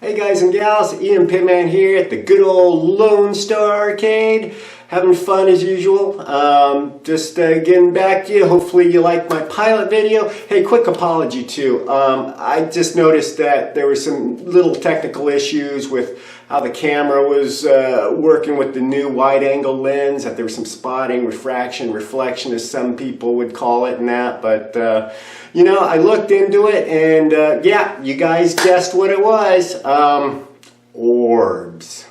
Hey guys and gals, EM-PINMAN here at the good old Lone Star Arcade. Having fun as usual. Just getting back to you. Hopefully you liked my pilot video. Hey, quick apology too. I just noticed that there were some little technical issues with how the camera was working with the new wide-angle lens, that there was some spotting, refraction, reflection as some people would call it and that, but you know, I looked into it and yeah, you guys guessed what it was. Orbs.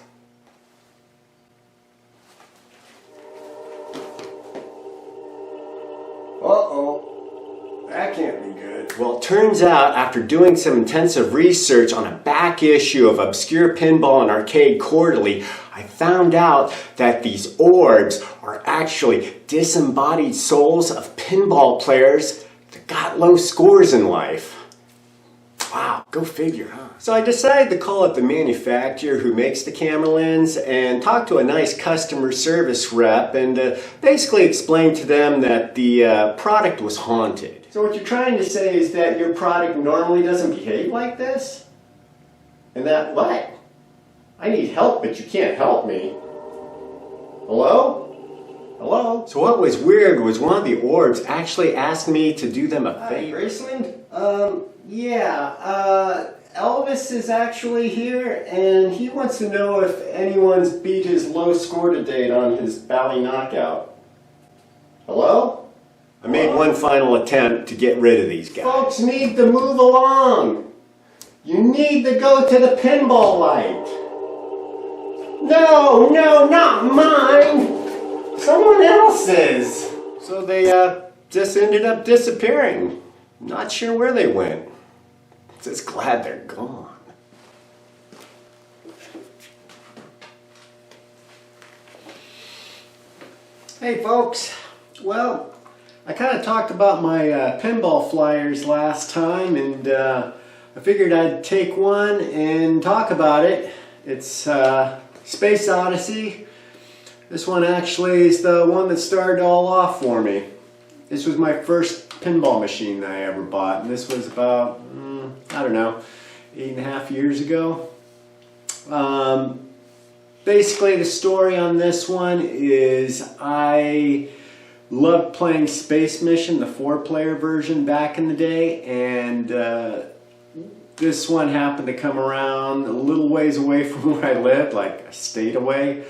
Uh-oh, that can't be good. Well, it turns out after doing some intensive research on a back issue of Obscure Pinball and Arcade Quarterly, I found out that these orbs are actually disembodied souls of pinball players that got low scores in life. Wow, go figure, huh? So I decided to call up the manufacturer who makes the camera lens and talk to a nice customer service rep and basically explain to them that the product was haunted. So what you're trying to say is that your product normally doesn't behave like this? And that what? I need help, but you can't help me. Hello? Hello? So what was weird was one of the orbs actually asked me to do them a favor. Graceland? Yeah, Elvis is actually here, and he wants to know if anyone's beat his low score to date on his Bally Knockout. Hello? I made one final attempt to get rid of these guys. Folks need to move along. You need to go to the pinball light. No, not mine. Someone else's. So they just ended up disappearing. Not sure where they went. Just glad they're gone. Hey folks, well, I kind of talked about my pinball flyers last time, and I figured I'd take one and talk about it. It's Space Odyssey. This one actually is the one that started all off for me. This was my first pinball machine that I ever bought, and this was about, I don't know, 8.5 years ago. Basically the story on this one is I loved playing Space Mission, the 4-player version back in the day, and this one happened to come around a little ways away from where I lived, like a state away.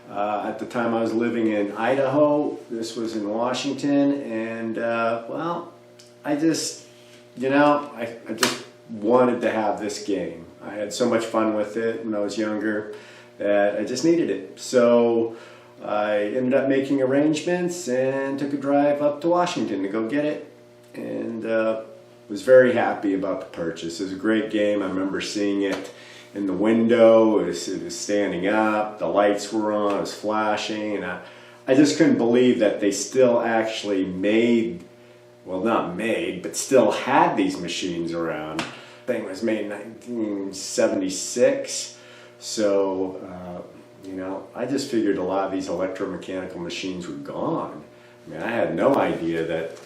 At the time I was living in Idaho. This was in Washington, and well, I just, you know, I just wanted to have this game. I had so much fun with it when I was younger that I just needed it. So I ended up making arrangements and took a drive up to Washington to go get it, and was very happy about the purchase. It was a great game. I remember seeing it in the window, it was standing up, the lights were on, it was flashing, and I just couldn't believe that they still actually made, well not made, but still had these machines around. The thing was made in 1976, so you know, I just figured a lot of these electromechanical machines were gone. I mean, I had no idea that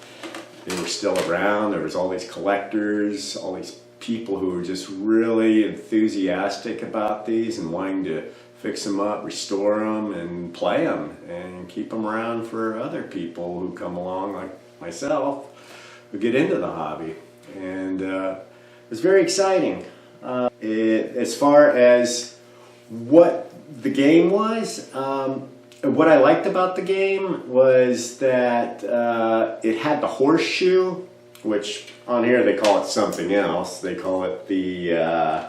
they were still around. There was all these collectors, all these people who were just really enthusiastic about these and wanting to fix them up, restore them, and play them, and keep them around for other people who come along, like myself, who get into the hobby. And it was very exciting. As far as what the game was, what I liked about the game was that it had the horseshoe, which on here they call it something else. They call it the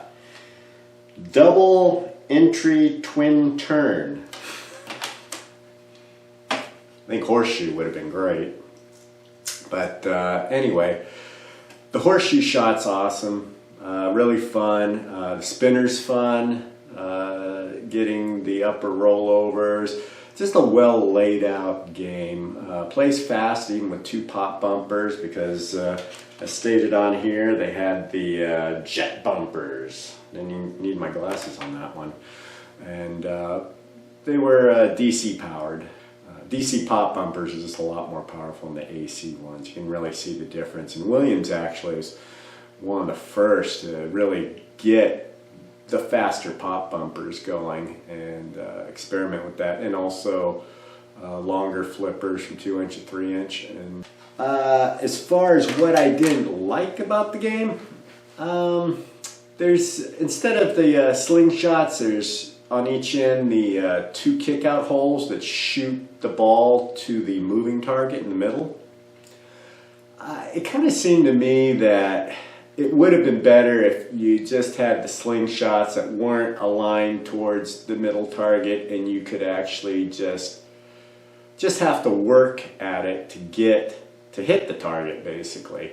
double entry twin turn. I think horseshoe would have been great. But anyway, the horseshoe shot's awesome. Really fun. The spinner's fun. Getting the upper rollovers. Just a well laid out game. Plays fast even with 2 pop bumpers because as stated on here they had the jet bumpers. Then you need my glasses on that one. And they were DC powered. DC pop bumpers are just a lot more powerful than the AC ones. You can really see the difference. And Williams actually was one of the first to really get the faster pop bumpers going and experiment with that, and also longer flippers from 2" to 3". And as far as what I didn't like about the game, there's, instead of the slingshots, there's on each end the 2 kick-out holes that shoot the ball to the moving target in the middle. It kind of seemed to me that it would have been better if you just had the slingshots that weren't aligned towards the middle target, and you could actually just have to work at it to hit the target, basically.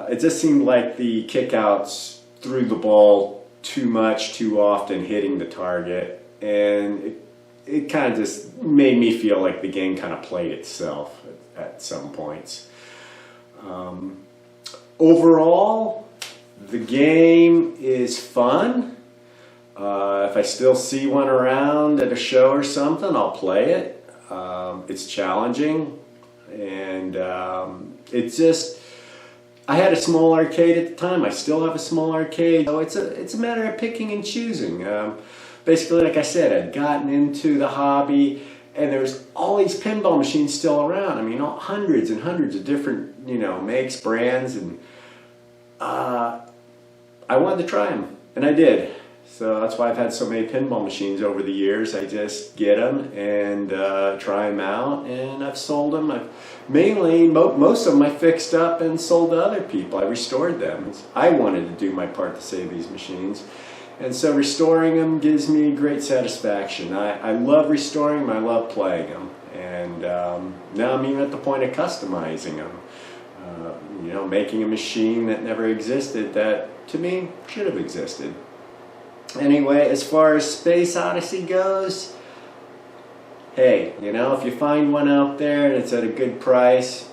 It just seemed like the kickouts threw the ball too much, too often, hitting the target, and it kind of just made me feel like the game kind of played itself at some points. Overall, the game is fun. If I still see one around at a show or something, I'll play it. It's challenging, and it's just, I had a small arcade at the time. I still have a small arcade, so it's a matter of picking and choosing. Basically, like I said, I'd gotten into the hobby, and there's all these pinball machines still around. I mean, hundreds and hundreds of different, makes, brands, and I wanted to try them, and I did. So that's why I've had so many pinball machines over the years. I just get them and try them out, and I've sold them. Most of them I fixed up and sold to other people. I restored them. I wanted to do my part to save these machines, and so restoring them gives me great satisfaction. I love restoring them. I love playing them, and now I'm even at the point of customizing them. Making a machine that never existed that, to me, should have existed. Anyway, as far as Space Odyssey goes, hey, if you find one out there and it's at a good price,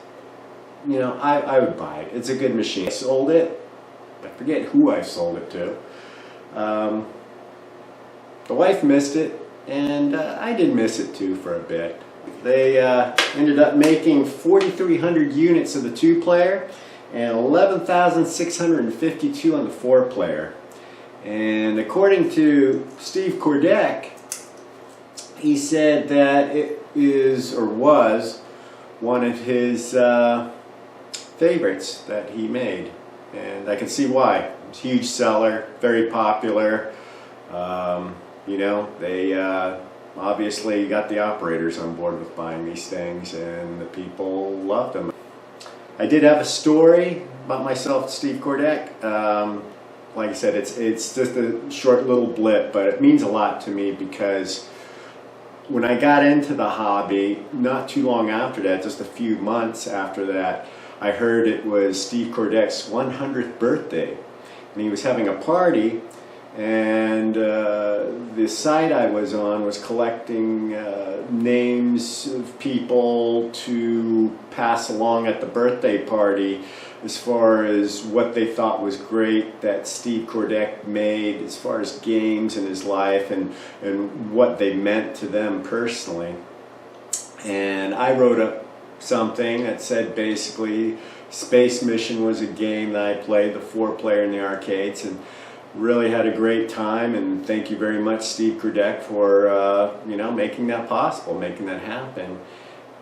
I would buy it. It's a good machine. I sold it. I forget who I sold it to. The wife missed it, and I did miss it too for a bit. They ended up making 4,300 units of the 2-player and 11,652 on the 4-player. And according to Steve Kordek, he said that it is, or was, one of his favorites that he made. And I can see why. It's a huge seller, very popular. They obviously got the operators on board with buying these things, and the people loved them. I did have a story about myself to Steve Kordek. Like I said, it's just a short little blip, but it means a lot to me because when I got into the hobby, not too long after that, just a few months after that, I heard it was Steve Kordek's 100th birthday, and he was having a party, and the site I was on was collecting names of people to pass along at the birthday party as far as what they thought was great that Steve Kordek made as far as games in his life and what they meant to them personally. And I wrote up something that said basically Space Mission was a game that I played, the 4-player in the arcades, and really had a great time. And thank you very much, Steve Kordek, for making that possible, making that happen.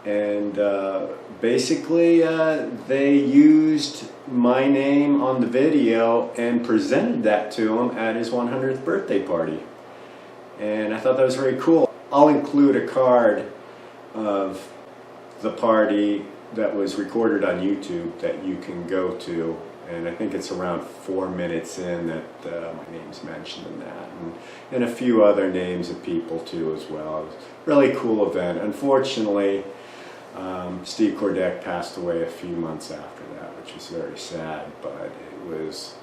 And basically they used my name on the video and presented that to him at his 100th birthday party, and I thought that was very cool. I'll include a card of the party that was recorded on YouTube that you can go to, and I think it's around 4 minutes in that my name's mentioned in that, and a few other names of people too as well. It was a really cool event. Unfortunately, Steve Kordek passed away a few months after that, which was very sad, but it was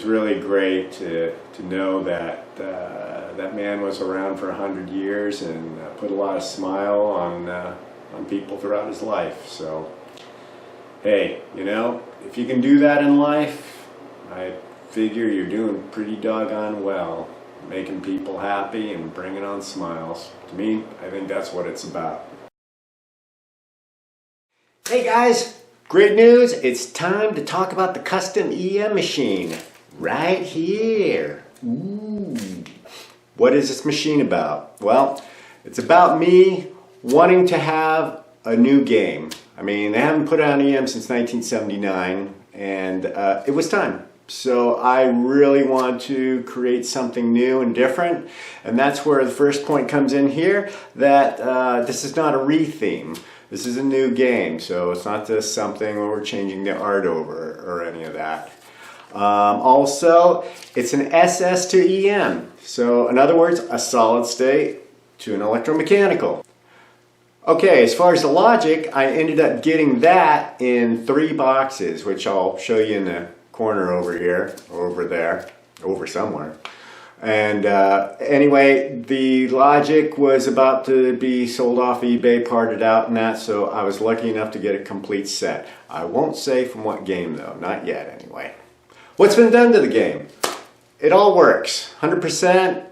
really great to know that that man was around for 100 years and put a lot of smile on people throughout his life. So, hey, if you can do that in life, I figure you're doing pretty doggone well, making people happy and bringing on smiles. To me, I think that's what it's about. Hey guys, great news. It's time to talk about the custom EM machine right here. Ooh. What is this machine about? Well, it's about me wanting to have a new game. I mean, they haven't put out EM since 1979, and it was time. So I really want to create something new and different, and that's where the first point comes in here, that this is not a re-theme. This is a new game, so it's not just something where we're changing the art over or any of that. Also, it's an SS to EM. So in other words, a solid state to an electromechanical. Okay, as far as the logic, I ended up getting that in 3 boxes, which I'll show you in the corner over here, or over there, over somewhere. And anyway, the logic was about to be sold off eBay, parted out and that, so I was lucky enough to get a complete set. I won't say from what game though, not yet anyway. What's been done to the game? It all works, 100%,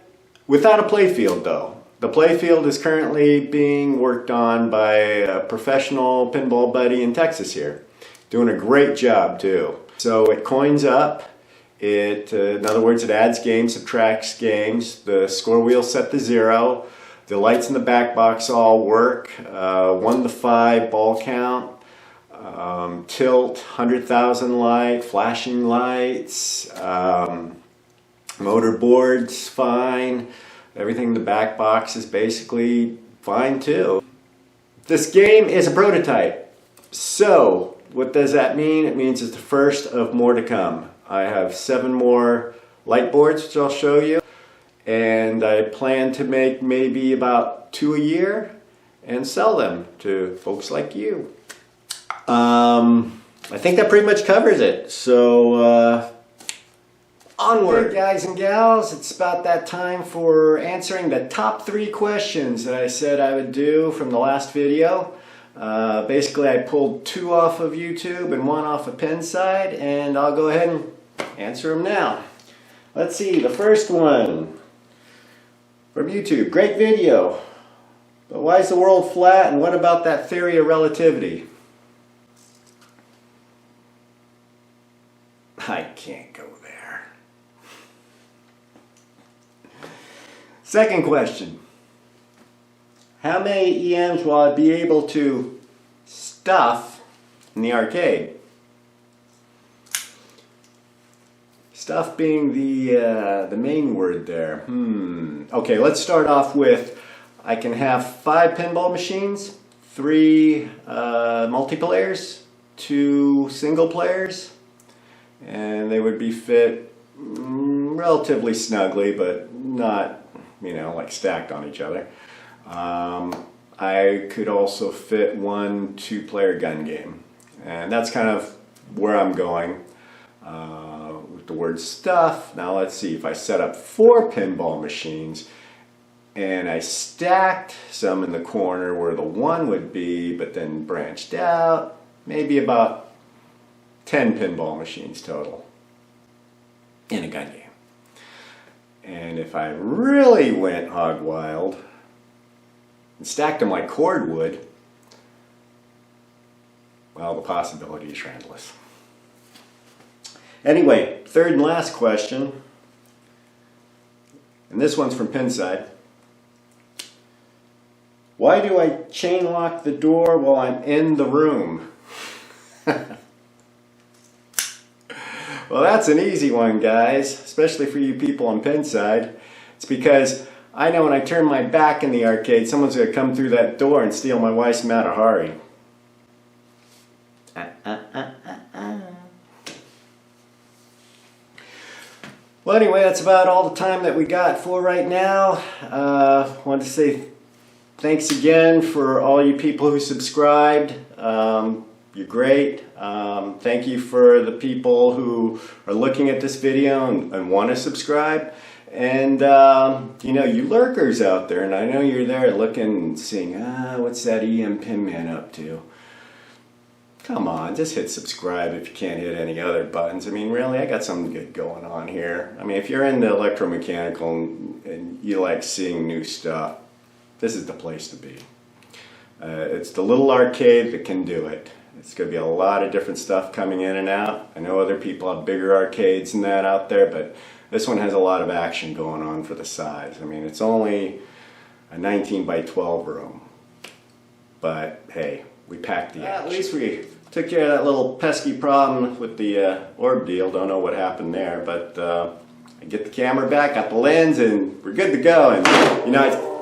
without a playfield though. The playfield is currently being worked on by a professional pinball buddy in Texas here. Doing a great job too. So it coins up. In other words, it adds games, subtracts games. The score wheel's set to 0. The lights in the back box all work. 1 to 5 ball count. Tilt, 100,000 light, flashing lights. Motor board's fine. Everything in the back box is basically fine too. This game is a prototype. So, what does that mean? It means it's the first of more to come. I have 7 more light boards, which I'll show you. And I plan to make maybe about 2 a year and sell them to folks like you. I think that pretty much covers it. So, onward. Okay, guys and gals, it's about that time for answering the top 3 questions that I said I would do from the last video. Basically, I pulled 2 off of YouTube and 1 off of Pinside, and I'll go ahead and answer them now. Let's see, the first one from YouTube. Great video, but why is the world flat, and what about that theory of relativity? I can't go there. Second question. How many EMs will I be able to stuff in the arcade? Stuff being the main word there. Okay, let's start off with, I can have 5 pinball machines, 3 multiplayers, 2 single players, and they would be fit relatively snugly, but not, you know, like stacked on each other. I could also fit 1 2-player gun game, and that's kind of where I'm going with the word stuff. Now let's see, if I set up 4 pinball machines and I stacked some in the corner where the 1 would be, but then branched out, maybe about 10 pinball machines total in a gun game. And if I really went hog wild and stacked them like cordwood, well, the possibility is endless. Anyway, third and last question, and this one's from Pinside. Why do I chain lock the door while I'm in the room? Well, that's an easy one, guys, especially for you people on Pinside. It's because I know when I turn my back in the arcade, someone's going to come through that door and steal my wife's Matahari. Well, anyway, that's about all the time that we got for right now. I want to say thanks again for all you people who subscribed. You're great. Thank you for the people who are looking at this video and want to subscribe. And, you know, you lurkers out there, and I know you're there looking and seeing, what's that EM-PINMAN up to? Come on, just hit subscribe if you can't hit any other buttons. I mean, really, I got something good going on here. I mean, if you're into electromechanical and you like seeing new stuff, this is the place to be. It's the little arcade that can do it. It's going to be a lot of different stuff coming in and out. I know other people have bigger arcades than that out there, but This one has a lot of action going on for the size. I mean, it's only a 19 by 12 room. But hey, we packed the action. At least we took care of that little pesky problem with the orb deal. Don't know what happened there, but I get the camera back, got the lens, and we're good to go. And you know,